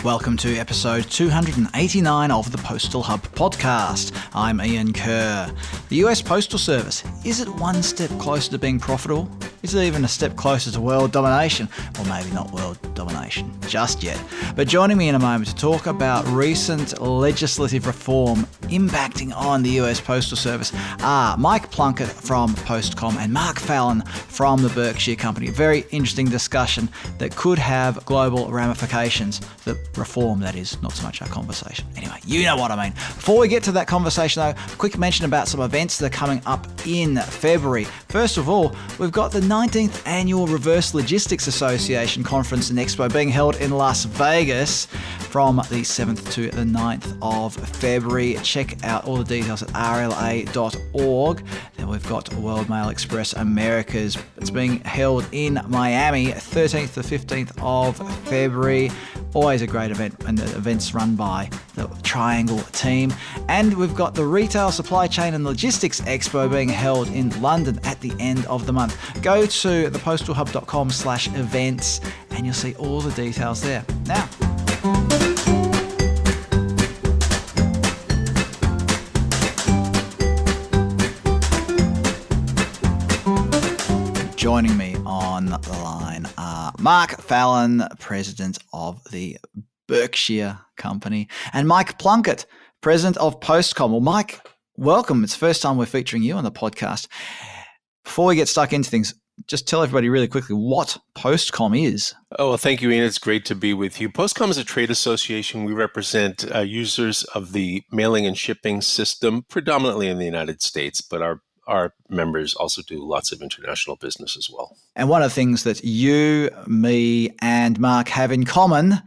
Welcome to episode 289 of the Postal Hub podcast. I'm Ian Kerr. The US Postal Service, is it one step closer to being profitable? Is it even a step closer to world domination? Or maybe not world domination just yet. But joining me in a moment to talk about recent legislative reform impacting on the US Postal Service are Mike Plunkett from PostCom and Mark Fallon from the Berkshire Company. A very interesting discussion that could have global ramifications. The reform, that is, not so much our conversation. Anyway, you know what I mean. Before we get to that conversation though, a quick mention about some events that are coming up in February. First of all, we've got the 19th Annual Reverse Logistics Association Conference and Expo being held in Las Vegas from the 7th to the 9th of February. Check out all the details at rla.org. Then we've got World Mail Express Americas. It's being held in Miami, 13th to 15th of February. Always a great event, and the event's run by the Triangle team. And we've got the Retail Supply Chain and Logistics Expo being held in London at the end of the month. Go to thepostalhub.com/events and you'll see all the details there. Now, joining me on the line are Mark Fallon, president of the Berkshire Company, and Mike Plunkett, president of PostCom. Well, Mike, welcome. It's the first time we're featuring you on the podcast. Before we get stuck into things, just tell everybody really quickly what PostCom is. Oh, well, thank you, Ian. It's great to be with you. PostCom is a trade association. We represent users of the mailing and shipping system, predominantly in the United States, but our members also do lots of international business as well. And one of the things that you, me, and Mark have in common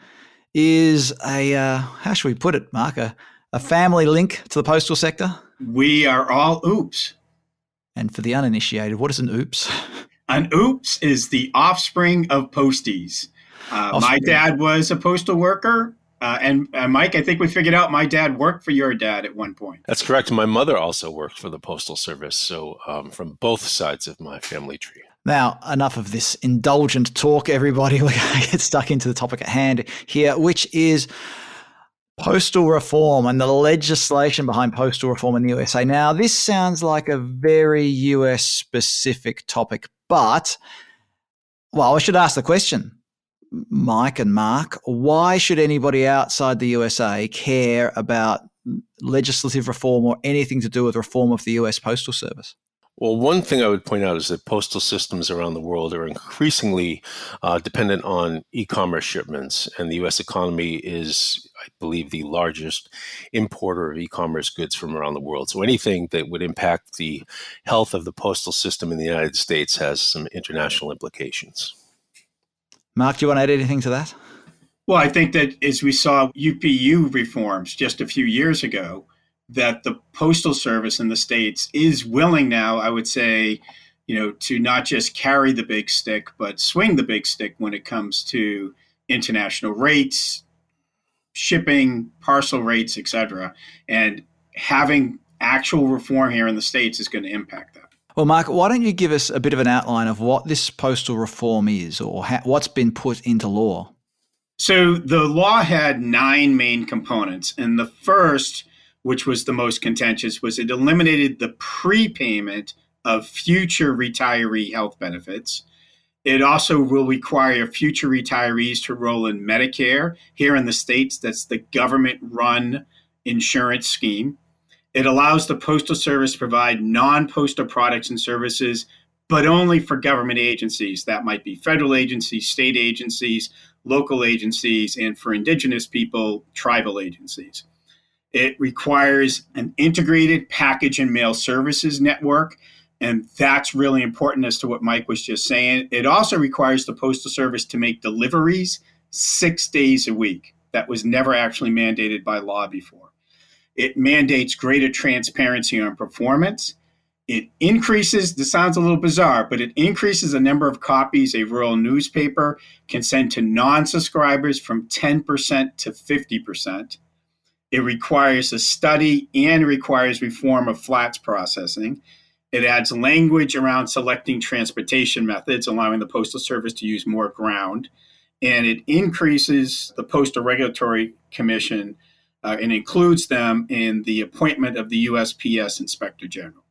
is how should we put it, Mark, a family link to the postal sector? We are all oops. And for the uninitiated, what is an oops? An oops is the offspring of posties. My dad was a postal worker. And Mike, I think we figured out my dad worked for your dad at one point. That's correct. My mother also worked for the Postal Service, so from both sides of my family tree. Now, enough of this indulgent talk, everybody. We're going to get stuck into the topic at hand here, which is postal reform and the legislation behind postal reform in the USA. Now, this sounds like a very US-specific topic, but, well, I should ask the question. Mike and Mark, why should anybody outside the USA care about legislative reform or anything to do with reform of the US Postal Service? Well, one thing I would point out is that postal systems around the world are increasingly dependent on e-commerce shipments, and the U.S. economy is, I believe, the largest importer of e-commerce goods from around the world. So anything that would impact the health of the postal system in the United States has some international implications. Mark, do you want to add anything to that? Well, I think that as we saw UPU reforms just a few years ago, that the Postal Service in the States is willing now, I would say, to not just carry the big stick, but swing the big stick when it comes to international rates, shipping, parcel rates, et cetera. And having actual reform here in the States is going to impact that. Well, Mark, why don't you give us a bit of an outline of what this postal reform is or what's been put into law? So the law had 9 main components. And the first, which was the most contentious, was it eliminated the prepayment of future retiree health benefits. It also will require future retirees to enroll in Medicare. Here in the States, that's the government-run insurance scheme. It allows the Postal Service to provide non-postal products and services, but only for government agencies. That might be federal agencies, state agencies, local agencies, and for indigenous people, tribal agencies. It requires an integrated package and mail services network, and that's really important as to what Mike was just saying. It also requires the Postal Service to make deliveries 6 days a week. That was never actually mandated by law before. It mandates greater transparency on performance. It increases, this sounds a little bizarre, but it increases the number of copies a rural newspaper can send to non-subscribers from 10% to 50%. It requires a study and requires reform of flats processing. It adds language around selecting transportation methods, allowing the Postal Service to use more ground. and it increases the Postal Regulatory Commission and includes them in the appointment of the USPS Inspector General.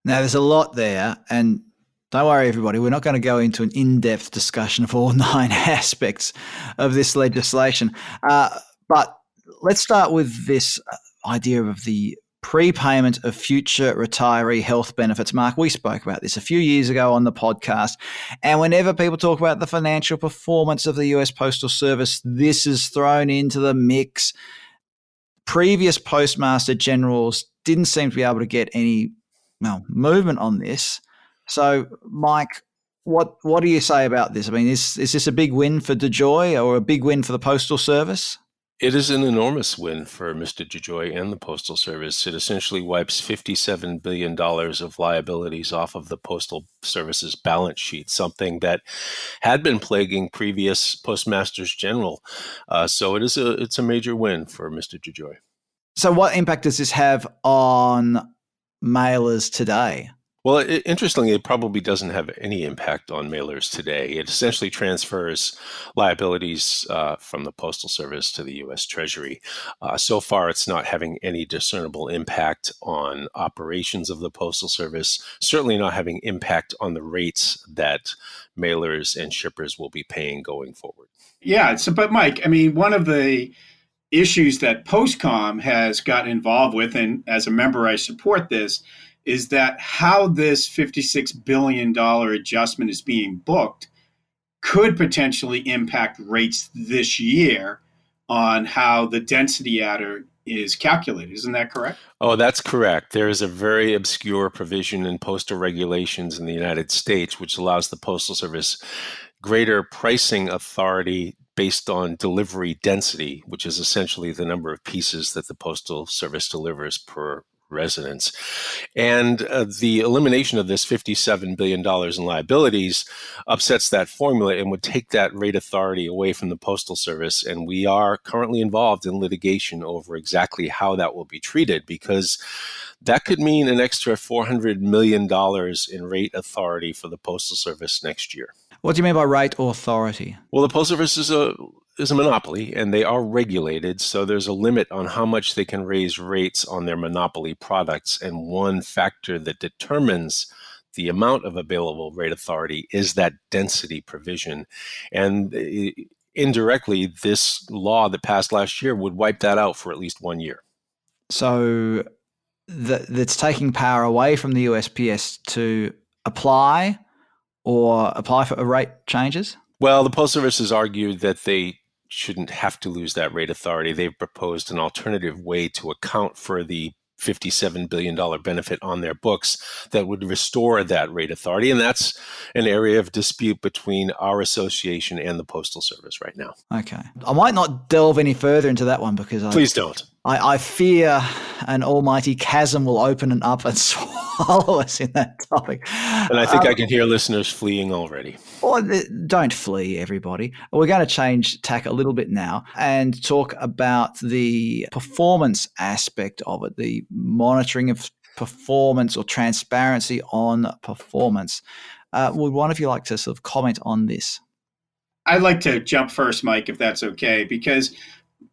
Now, there's a lot there, and don't worry, everybody, we're not going to go into an in-depth discussion of all 9 aspects of this legislation. But let's start with this idea of the prepayment of future retiree health benefits. Mark, we spoke about this a few years ago on the podcast, and whenever people talk about the financial performance of the US Postal Service, this is thrown into the mix. Previous Postmaster Generals didn't seem to be able to get any movement on this. So, Mike, what do you say about this? I mean, is this a big win for DeJoy or a big win for the Postal Service? It is an enormous win for Mr. DeJoy and the Postal Service. It essentially wipes $57 billion of liabilities off of the Postal Service's balance sheet, something that had been plaguing previous Postmasters General. So it's a major win for Mr. DeJoy. So what impact does this have on mailers today? Well, interestingly, it probably doesn't have any impact on mailers today. It essentially transfers liabilities from the Postal Service to the U.S. Treasury. So far, it's not having any discernible impact on operations of the Postal Service, certainly not having impact on the rates that mailers and shippers will be paying going forward. Yeah, but Mike, I mean, one of the issues that PostCom has gotten involved with, and as a member, I support this, is that how this $56 billion adjustment is being booked could potentially impact rates this year on how the density adder is calculated. Isn't that correct? Oh, that's correct. There is a very obscure provision in postal regulations in the United States which allows the Postal Service greater pricing authority based on delivery density, which is essentially the number of pieces that the Postal Service delivers per residents. And the elimination of this $57 billion in liabilities upsets that formula and would take that rate authority away from the Postal Service. And we are currently involved in litigation over exactly how that will be treated, because that could mean an extra $400 million in rate authority for the Postal Service next year. What do you mean by rate authority? Well, the Postal Service is a monopoly, and they are regulated, so there's a limit on how much they can raise rates on their monopoly products. And one factor that determines the amount of available rate authority is that density provision. And indirectly, this law that passed last year would wipe that out for at least 1 year. So that's taking power away from the USPS to apply for rate changes? Well, the Postal Service has argued that they shouldn't have to lose that rate authority. They've proposed an alternative way to account for the $57 billion benefit on their books that would restore that rate authority. And that's an area of dispute between our association and the Postal Service right now. Okay. I might not delve any further into that one because Please don't. I fear an almighty chasm will open up and swallow us in that topic. And I think I can hear listeners fleeing already. Well, don't flee, everybody. We're going to change tack a little bit now and talk about the performance aspect of it, the monitoring of performance or transparency on performance. Would one of you like to sort of comment on this? I'd like to jump first, Mike, if that's okay, because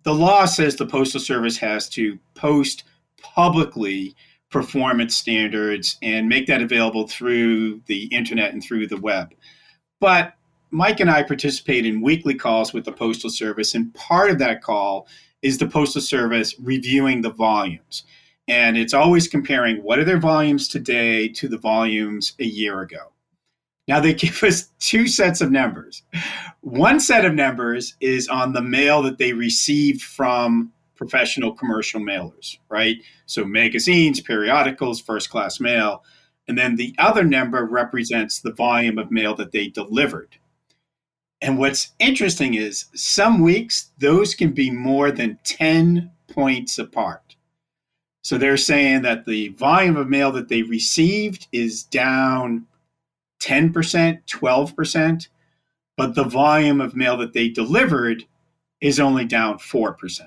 the law says the Postal Service has to post publicly performance standards and make that available through the internet and through the web. But Mike and I participate in weekly calls with the Postal Service, and part of that call is the Postal Service reviewing the volumes. And it's always comparing what are their volumes today to the volumes a year ago. Now, they give us two sets of numbers. One set of numbers is on the mail that they received from professional commercial mailers, right? So magazines, periodicals, first-class mail. And then the other number represents the volume of mail that they delivered. And what's interesting is some weeks, those can be more than 10 points apart. So they're saying that the volume of mail that they received is down 10%, 12%, but the volume of mail that they delivered is only down 4%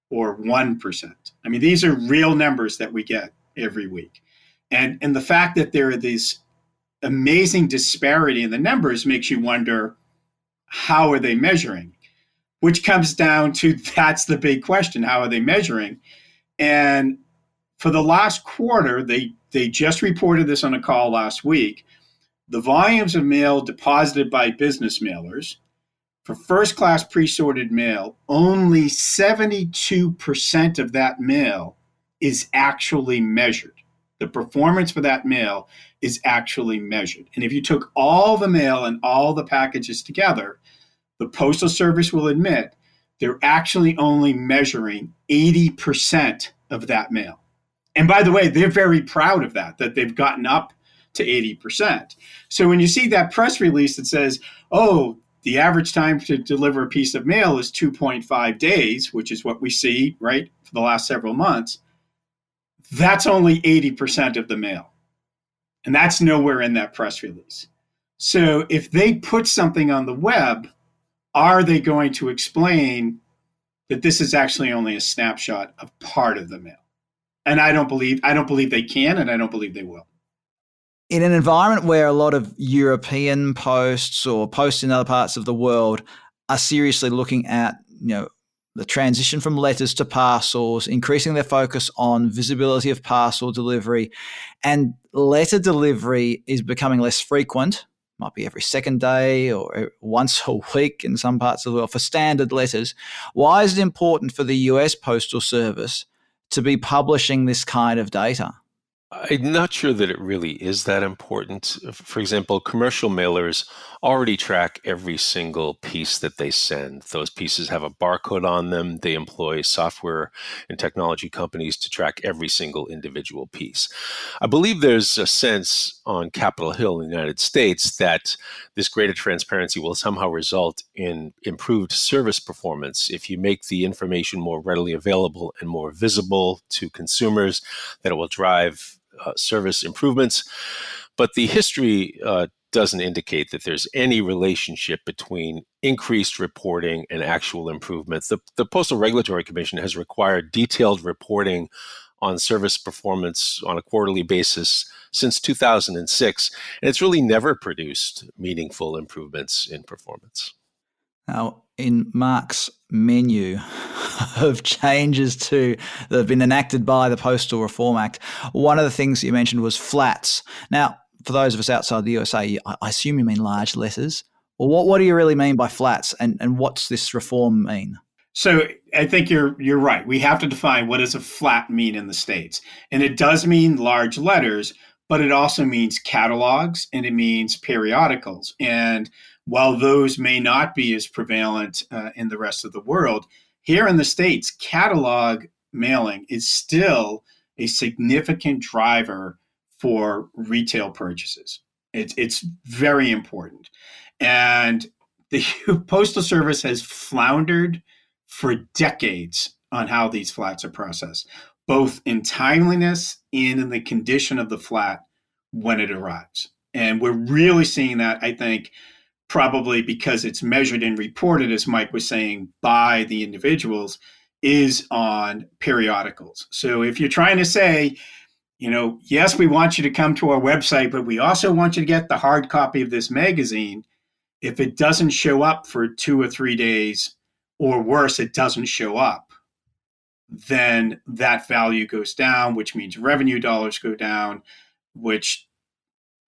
or 1%. I mean, these are real numbers that we get every week. And the fact that there are these amazing disparity in the numbers makes you wonder, how are they measuring? Which comes down to, that's the big question. How are they measuring? And for the last quarter, they just reported this on a call last week. The volumes of mail deposited by business mailers for first-class pre-sorted mail, only 72% of that mail is actually measured. The performance for that mail is actually measured. And if you took all the mail and all the packages together, the Postal Service will admit they're actually only measuring 80% of that mail. And by the way, they're very proud of that they've gotten up to 80%. So when you see that press release that says, oh, the average time to deliver a piece of mail is 2.5 days, which is what we see, right, for the last several months, that's only 80% of the mail. And that's nowhere in that press release. So if they put something on the web, are they going to explain that this is actually only a snapshot of part of the mail? And I don't believe they can, and I don't believe they will. In an environment where a lot of European posts or posts in other parts of the world are seriously looking at, the transition from letters to parcels, increasing their focus on visibility of parcel delivery, and letter delivery is becoming less frequent, might be every second day or once a week in some parts of the world for standard letters. Why is it important for the US Postal Service to be publishing this kind of data? I'm not sure that it really is that important. For example, commercial mailers already track every single piece that they send. Those pieces have a barcode on them. They employ software and technology companies to track every single individual piece. I believe there's a sense on Capitol Hill in the United States that this greater transparency will somehow result in improved service performance if you make the information more readily available and more visible to consumers, that it will drive service improvements. But the history doesn't indicate that there's any relationship between increased reporting and actual improvement. The Postal Regulatory Commission has required detailed reporting on service performance on a quarterly basis since 2006, and it's really never produced meaningful improvements in performance. Now, in Mark's menu of changes that have been enacted by the Postal Reform Act, one of the things you mentioned was flats. Now, for those of us outside the USA, I assume you mean large letters. Well, what do you really mean by flats, and what's this reform mean? So I think you're right. We have to define what does a flat mean in the States. And it does mean large letters, but it also means catalogues and it means periodicals. And while those may not be as prevalent in the rest of the world, here in the States, catalog mailing is still a significant driver for retail purchases. It's very important. And the Postal Service has floundered for decades on how these flats are processed, both in timeliness and in the condition of the flat when it arrives. And we're really seeing that, I think, probably because it's measured and reported, as Mike was saying, by the individuals, is on periodicals. So if you're trying to say, yes, we want you to come to our website, but we also want you to get the hard copy of this magazine, if it doesn't show up for 2 or 3 days, or worse, it doesn't show up, then that value goes down, which means revenue dollars go down,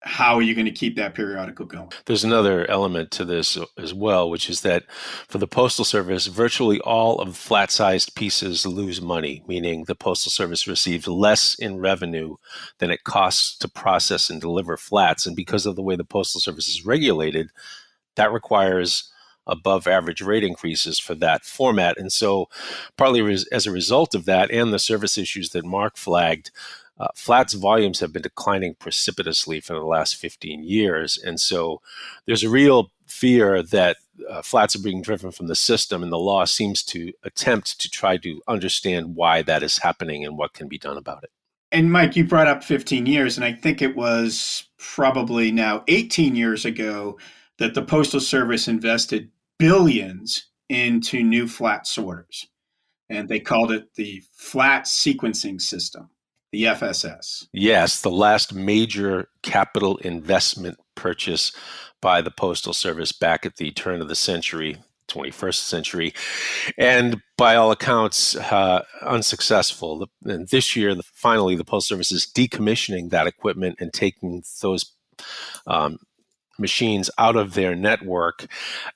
how are you going to keep that periodical going? There's another element to this as well, which is that for the Postal Service, virtually all of flat-sized pieces lose money, meaning the Postal Service receives less in revenue than it costs to process and deliver flats. And because of the way the Postal Service is regulated, that requires above average rate increases for that format. And so partly as a result of that and the service issues that Mark flagged, flats volumes have been declining precipitously for the last 15 years. And so there's a real fear that flats are being driven from the system, and the law seems to attempt to try to understand why that is happening and what can be done about it. And Mike, you brought up 15 years, and I think it was probably now 18 years ago that the Postal Service invested billions into new flat sorters. And they called it the flat sequencing system. the FSS. Yes, the last major capital investment purchase by the Postal Service back at the turn of the century, 21st century, and by all accounts, unsuccessful. And this year, finally, the Postal Service is decommissioning that equipment and taking those um, machines out of their network,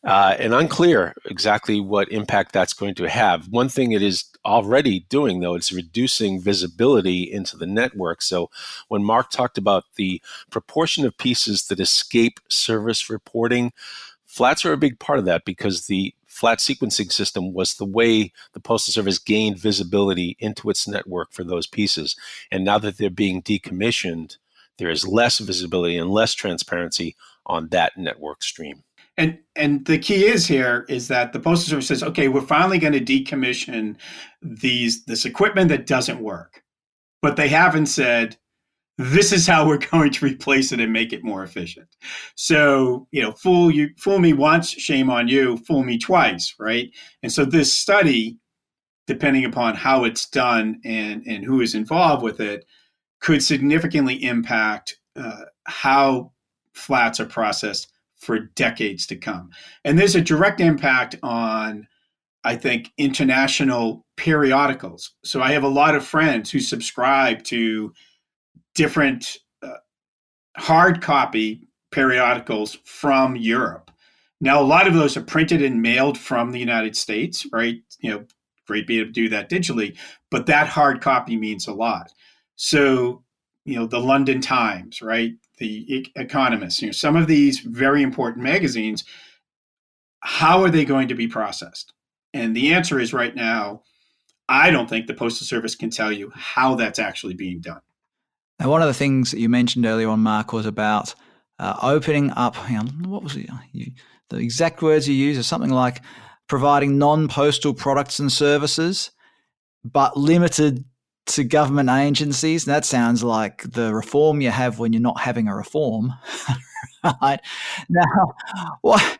and unclear exactly what impact that's going to have. One thing it is already doing, though, it's reducing visibility into the network. So when Mark talked about the proportion of pieces that escape service reporting, flats are a big part of that, because the flat sequencing system was the way the Postal Service gained visibility into its network for those pieces. And now that they're being decommissioned, there is less visibility and less transparency on that network stream. And the key is that the Postal Service says, okay, we're finally going to decommission this equipment that doesn't work. But they haven't said, this is how we're going to replace it and make it more efficient. So, fool me once, shame on you, fool me twice, right? And so this study, depending upon how it's done and who is involved with it, could significantly impact how flats are processed for decades to come. And there's a direct impact on, I think, international periodicals. So I have a lot of friends who subscribe to different hard copy periodicals from Europe. Now, a lot of those are printed and mailed from the United States, right? Great being able to do that digitally, but that hard copy means a lot. So, the London Times, right? The Economist, some of these very important magazines, how are they going to be processed? And the answer is, right now, I don't think the Postal Service can tell you how that's actually being done. Now, one of the things that you mentioned earlier on, Mark, was about opening up, what was it? The exact words you used are something like providing non-postal products and services, but limited to government agencies. And that sounds like the reform you have when you're not having a reform, right? Now, what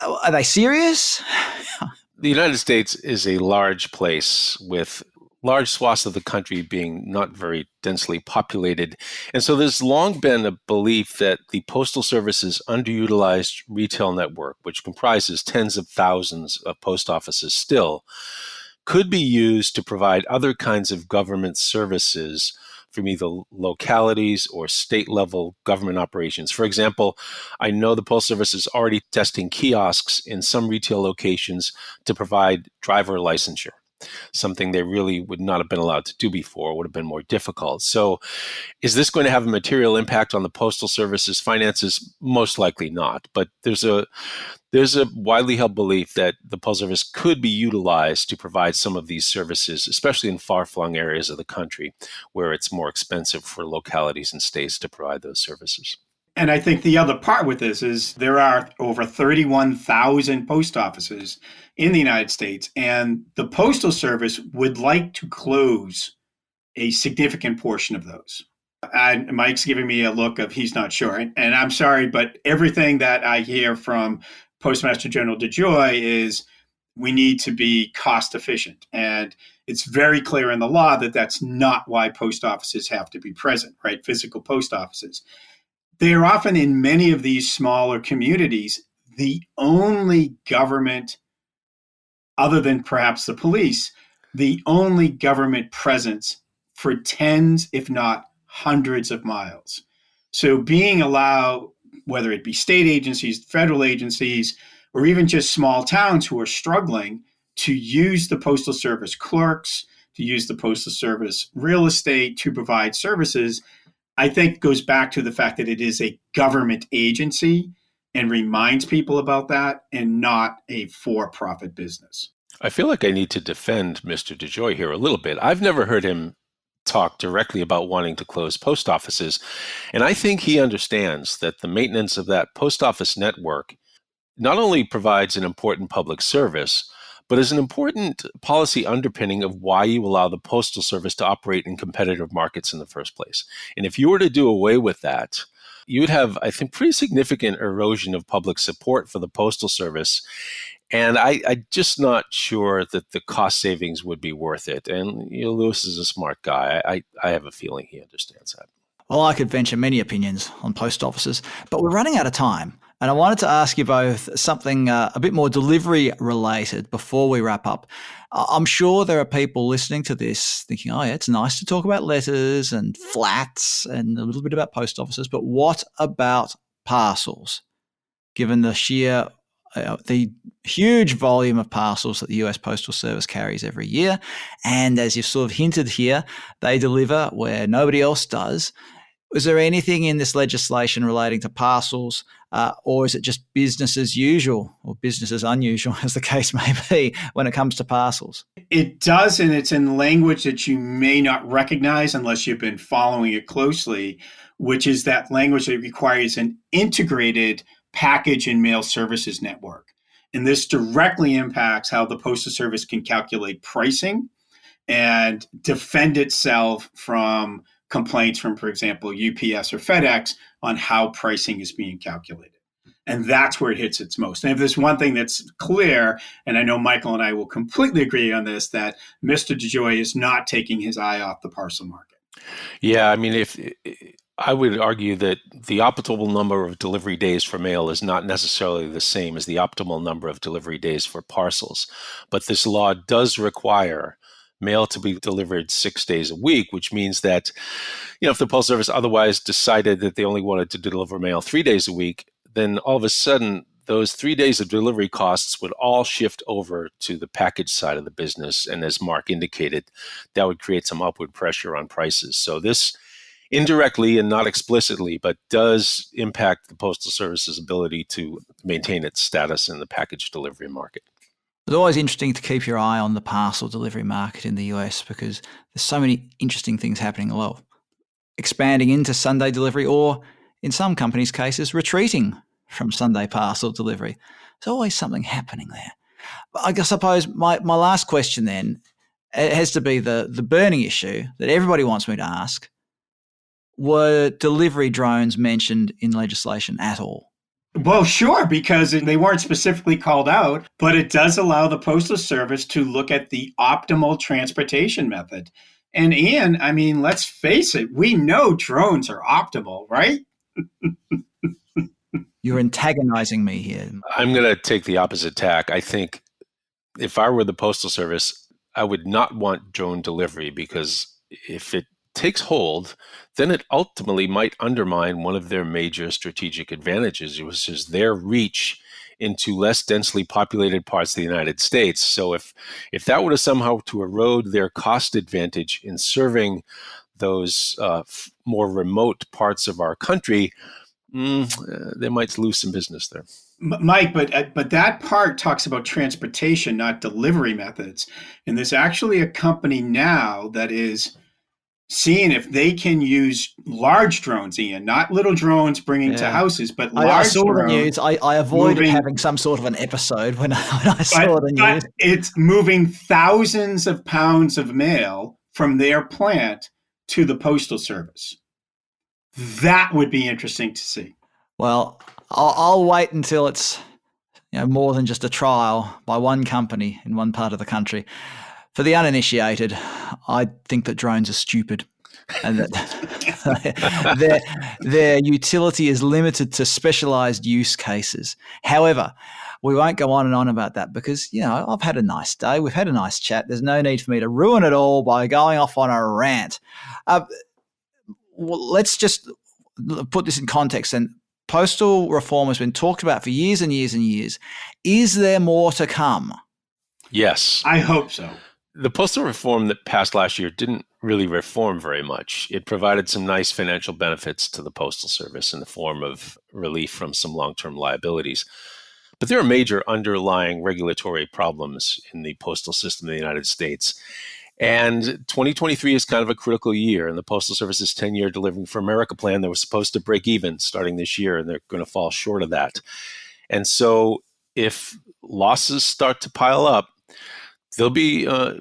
are they serious? The United States is a large place with large swaths of the country being not very densely populated. And so there's long been a belief that the Postal Service's underutilized retail network, which comprises tens of thousands of post offices still, could be used to provide other kinds of government services from either localities or state-level government operations. For example, I know the Postal Service is already testing kiosks in some retail locations to provide driver licensure, something they really would not have been allowed to do before, would have been more difficult. So is this going to have a material impact on the Postal Service's finances? Most likely not. But there's a widely held belief that the Postal Service could be utilized to provide some of these services, especially in far-flung areas of the country where it's more expensive for localities and states to provide those services. And I think the other part with this is there are over 31,000 post offices in the United States, and the Postal Service would like to close a significant portion of those. And Mike's giving me a look of he's not sure. And I'm sorry, but everything that I hear from Postmaster General DeJoy is we need to be cost efficient. And it's very clear in the law that that's not why post offices have to be present, right? Physical post offices. They are often in many of these smaller communities, the only government, other than perhaps the police, the only government presence for tens, if not hundreds of miles. So being allowed, whether it be state agencies, federal agencies, or even just small towns who are struggling to use the Postal Service clerks, to use the Postal Service real estate to provide services, I think goes back to the fact that it is a government agency and reminds people about that and not a for-profit business. I feel like I need to defend Mr. DeJoy here a little bit. I've never heard him talk directly about wanting to close post offices. And I think he understands that the maintenance of that post office network not only provides an important public service, but is an important policy underpinning of why you allow the Postal Service to operate in competitive markets in the first place. And if you were to do away with that, you would have, I think, pretty significant erosion of public support for the Postal Service. And I'm just not sure that the cost savings would be worth it. And Lewis is a smart guy. I have a feeling he understands that. Well, I could venture many opinions on post offices, but we're running out of time. And I wanted to ask you both something a bit more delivery related before we wrap up. I'm sure there are people listening to this thinking, oh, yeah, it's nice to talk about letters and flats and a little bit about post offices, but what about parcels? Given the huge volume of parcels that the US Postal Service carries every year. And as you've sort of hinted here, they deliver where nobody else does. Was there anything in this legislation relating to parcels, or is it just business as usual or business as unusual, as the case may be, when it comes to parcels? It does, and it's in language that you may not recognize unless you've been following it closely, which is that language that requires an integrated package and mail services network. And this directly impacts how the Postal Service can calculate pricing and defend itself from complaints from, for example, UPS or FedEx on how pricing is being calculated. And that's where it hits its most. And if there's one thing that's clear, and I know Michael and I will completely agree on this, that Mr. DeJoy is not taking his eye off the parcel market. Yeah, I mean, if I would argue that the optimal number of delivery days for mail is not necessarily the same as the optimal number of delivery days for parcels. But this law does require mail to be delivered 6 days a week, which means that, if the Postal Service otherwise decided that they only wanted to deliver mail 3 days a week, then all of a sudden those 3 days of delivery costs would all shift over to the package side of the business. And as Mark indicated, that would create some upward pressure on prices. So this indirectly and not explicitly, but does impact the Postal Service's ability to maintain its status in the package delivery market. It's always interesting to keep your eye on the parcel delivery market in the US because there's so many interesting things happening. Well, expanding into Sunday delivery, or in some companies' cases, retreating from Sunday parcel delivery. There's always something happening there. But I suppose my last question then has to be the burning issue that everybody wants me to ask. Were delivery drones mentioned in legislation at all? Well, sure, because they weren't specifically called out, but it does allow the Postal Service to look at the optimal transportation method. And Ian, I mean, let's face it, we know drones are optimal, right? You're antagonizing me here. I'm going to take the opposite tack. I think if I were the Postal Service, I would not want drone delivery, because if it takes hold, then it ultimately might undermine one of their major strategic advantages, which is their reach into less densely populated parts of the United States. So if that were to somehow to erode their cost advantage in serving those more remote parts of our country, they might lose some business there. Mike, but that part talks about transportation, not delivery methods. And there's actually a company now that is seeing if they can use large drones, Ian, not little drones bringing to houses, but large I saw drones. The news. I avoided having some sort of an episode when I saw the news. But it's moving thousands of pounds of mail from their plant to the Postal Service. That would be interesting to see. Well, I'll wait until it's more than just a trial by one company in one part of the country. For the uninitiated, I think that drones are stupid and that their utility is limited to specialized use cases. However, we won't go on and on about that because, I've had a nice day. We've had a nice chat. There's no need for me to ruin it all by going off on a rant. Let's just put this in context. And postal reform has been talked about for years and years and years. Is there more to come? Yes. I hope so. The postal reform that passed last year didn't really reform very much. It provided some nice financial benefits to the Postal Service in the form of relief from some long-term liabilities. But there are major underlying regulatory problems in the postal system in the United States. And 2023 is kind of a critical year. And the Postal Service's 10-year Delivering for America plan that was supposed to break even starting this year, and they're going to fall short of that. And so if losses start to pile up, there'll be a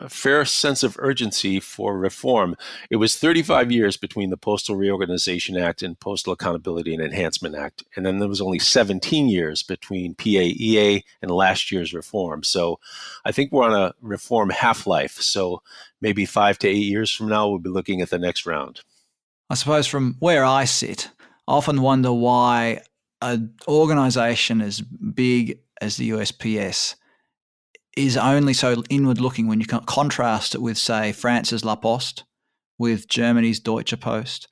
fair sense of urgency for reform. It was 35 years between the Postal Reorganization Act and Postal Accountability and Enhancement Act. And then there was only 17 years between PAEA and last year's reform. So I think we're on a reform half-life. So maybe 5 to 8 years from now, we'll be looking at the next round. I suppose from where I sit, I often wonder why an organisation as big as the USPS is only so inward-looking when you contrast it with, say, France's La Poste, with Germany's Deutsche Post,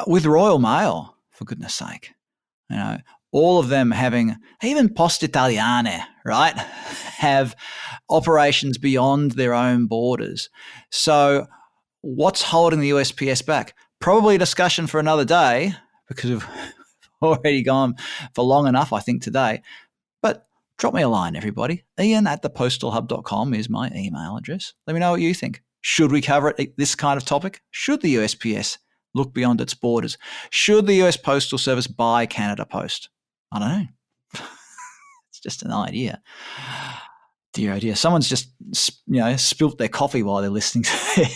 with Royal Mail, for goodness sake. You know, all of them having, even Poste Italiane, right, have operations beyond their own borders. So what's holding the USPS back? Probably a discussion for another day, because we've already gone for long enough, I think, today. But drop me a line, everybody. Ian@thepostalhub.com is my email address. Let me know what you think. Should we cover this kind of topic? Should the USPS look beyond its borders? Should the US Postal Service buy Canada Post? I don't know. It's just an idea. Dear, oh dear. Someone's just, spilt their coffee while they're listening to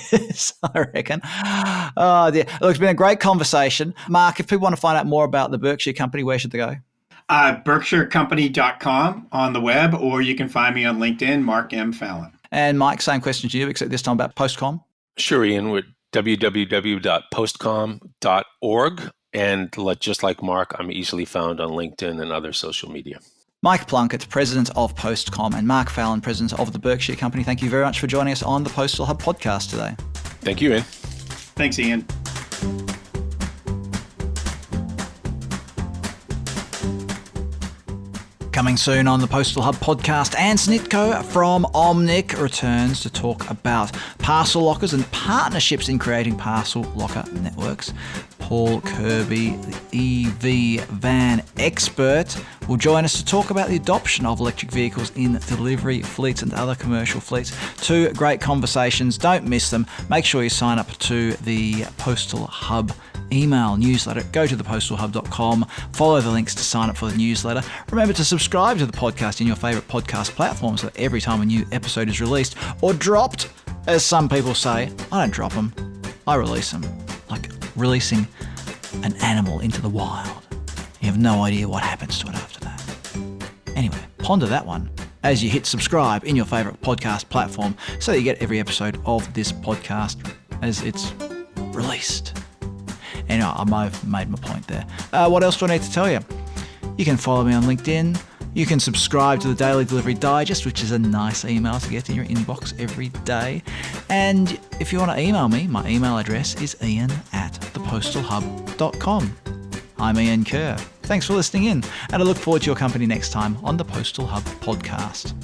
this, I reckon. Oh, dear. Look, it's been a great conversation. Mark, if people want to find out more about the Berkshire Company, where should they go? BerkshireCompany.com on the web, or you can find me on LinkedIn, Mark M. Fallon. And Mike, same question to you, except this time about PostCom. Sure, Ian, with www.postcom.org. And just like Mark, I'm easily found on LinkedIn and other social media. Mike Plunkett, President of PostCom, and Mark Fallon, President of the Berkshire Company, thank you very much for joining us on the Postal Hub podcast today. Thank you, Ian. Thanks, Ian. Coming soon on the Postal Hub podcast, Anne Snitko from Omnic returns to talk about parcel lockers and partnerships in creating parcel locker networks. Paul Kirby, the EV van expert, will join us to talk about the adoption of electric vehicles in delivery fleets and other commercial fleets. Two great conversations. Don't miss them. Make sure you sign up to the Postal Hub email newsletter. Go to thepostalhub.com, follow the links to sign up for the newsletter. Remember to subscribe to the podcast in your favourite podcast platform so that every time a new episode is released or dropped, as some people say, I don't drop them, I release them. Like releasing an animal into the wild. You have no idea what happens to it after that. Anyway, ponder that one as you hit subscribe in your favourite podcast platform so that you get every episode of this podcast as it's released. Anyway, I might have made my point there. What else do I need to tell you? You can follow me on LinkedIn. You can subscribe to the Daily Delivery Digest, which is a nice email to get in your inbox every day. And if you want to email me, my email address is ian@thepostalhub.com. I'm Ian Kerr. Thanks for listening in, and I look forward to your company next time on the Postal Hub podcast.